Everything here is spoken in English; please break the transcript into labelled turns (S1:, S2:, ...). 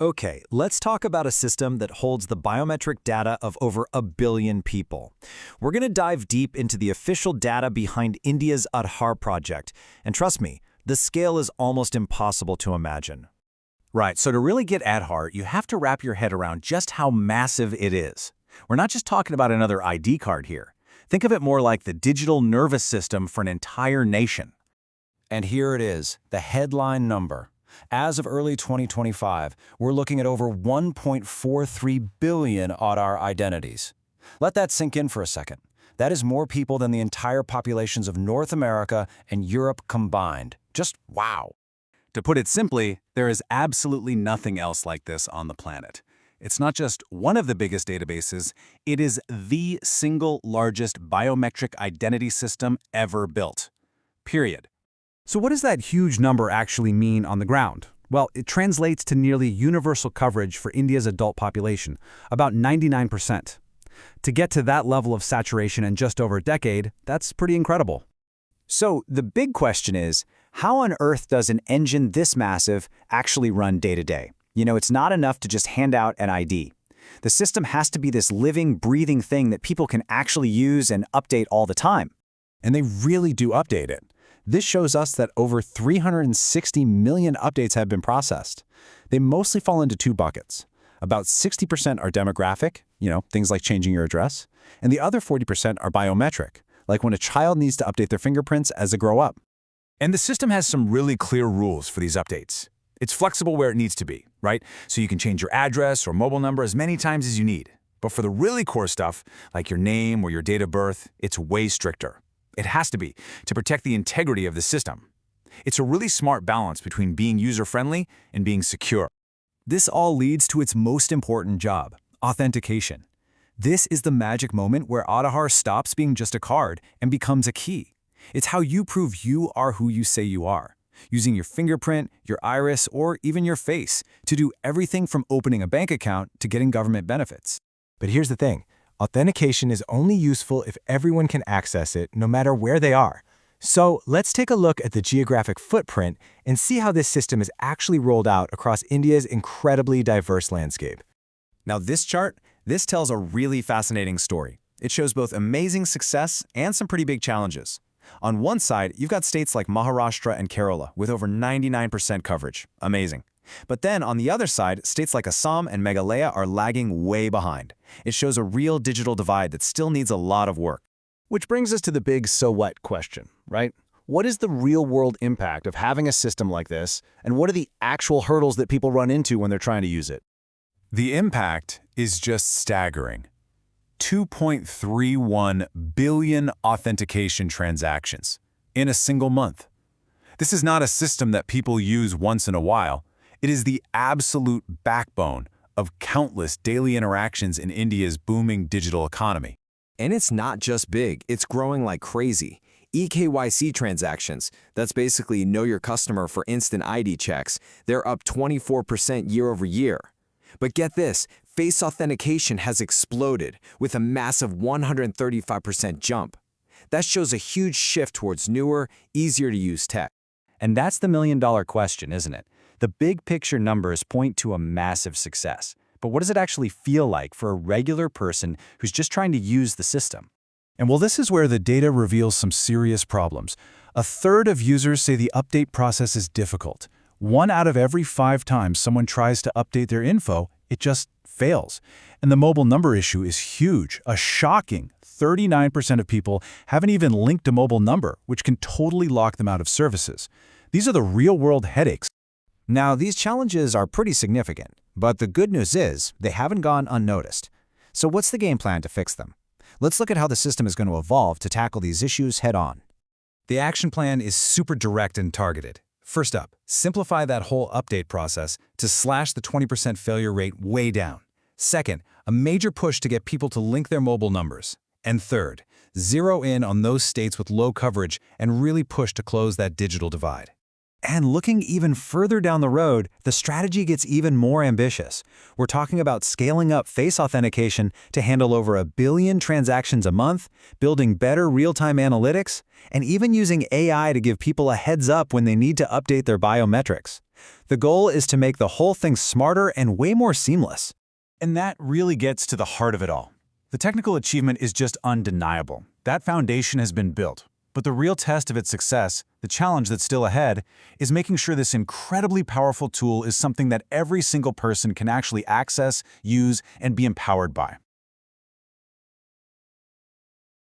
S1: Okay, let's talk about a system that holds the biometric data of over a billion people. We're going to dive deep into the official data behind India's Aadhaar project, and trust me, the scale is almost impossible to imagine.
S2: Right, so to really get Aadhaar, you have to wrap your head around just how massive it is. We're not just talking about another ID card here. Think of it more like the digital nervous system for an entire nation.
S3: And here it is, the headline number. As of early 2025, we're looking at over 1.43 billion Aadhaar identities. Let that sink in for a second. That is more people than the entire populations of North America and Europe combined. Just wow.
S2: To put it simply, there is absolutely nothing else like this on the planet. It's not just one of the biggest databases, it is the single largest biometric identity system ever built. Period.
S4: So what does that huge number actually mean on the ground? Well, it translates to nearly universal coverage for India's adult population, about 99%. To get to that level of saturation in just over a decade, that's pretty incredible.
S1: So the big question is, how on earth does an engine this massive actually run day to day? You know, it's not enough to just hand out an ID. The system has to be this living, breathing thing that people can actually use and update all the time.
S3: And they really do update it. This shows us that over 360 million updates have been processed. They mostly fall into two buckets. About 60% are demographic, things like changing your address, and the other 40% are biometric, like when a child needs to update their fingerprints as they grow up.
S5: And the system has some really clear rules for these updates. It's flexible where it needs to be, right? So you can change your address or mobile number as many times as you need. But for the really core stuff, like your name or your date of birth, it's way stricter. It has to be, to protect the integrity of the system. It's a really smart balance between being user-friendly and being secure.
S1: This all leads to its most important job, authentication. This is the magic moment where Aadhaar stops being just a card and becomes a key. It's how you prove you are who you say you are, using your fingerprint, your iris, or even your face to do everything from opening a bank account to getting government benefits.
S6: But here's the thing. Authentication is only useful if everyone can access it, no matter where they are. So let's take a look at the geographic footprint and see how this system is actually rolled out across India's incredibly diverse landscape.
S1: Now this chart, this tells a really fascinating story. It shows both amazing success and some pretty big challenges. On one side, you've got states like Maharashtra and Kerala with over 99% coverage. Amazing. But then on the other side, states like Assam and Meghalaya are lagging way behind. It shows a real digital divide that still needs a lot of work.
S3: Which brings us to the big so what question, right? What is the real-world impact of having a system like this, and what are the actual hurdles that people run into when they're trying to use it?
S5: The impact is just staggering. 2.31 billion authentication transactions in a single month. This is not a system that people use once in a while. It is the absolute backbone of countless daily interactions in India's booming digital economy.
S7: And it's not just big, it's growing like crazy. eKYC transactions, that's basically know your customer for instant ID checks, they're up 24% year over year. But get this, face authentication has exploded with a massive 135% jump. That shows a huge shift towards newer, easier to use tech.
S1: And that's the million-dollar question, isn't it? The big picture numbers point to a massive success. But what does it actually feel like for a regular person who's just trying to use the system?
S4: And well, this is where the data reveals some serious problems. A third of users say the update process is difficult. 1 out of every 5 times someone tries to update their info, it just fails. And the mobile number issue is huge. A shocking 39% of people haven't even linked a mobile number, which can totally lock them out of services. These are the real-world headaches.
S1: Now, these challenges are pretty significant, but the good news is they haven't gone unnoticed. So what's the game plan to fix them? Let's look at how the system is going to evolve to tackle these issues head-on. The action plan is super direct and targeted. First up, simplify that whole update process to slash the 20% failure rate way down. Second, a major push to get people to link their mobile numbers. And third, zero in on those states with low coverage and really push to close that digital divide. And looking even further down the road, the strategy gets even more ambitious. We're talking about scaling up face authentication to handle over 1 billion transactions a month, building better real-time analytics, and even using AI to give people a heads up when they need to update their biometrics.
S3: The goal is to make the whole thing smarter and way more seamless.
S2: And that really gets to the heart of it all. The technical achievement is just undeniable. That foundation has been built. But the real test of its success, the challenge that's still ahead, is making sure this incredibly powerful tool is something that every single person can actually access, use, and be empowered by.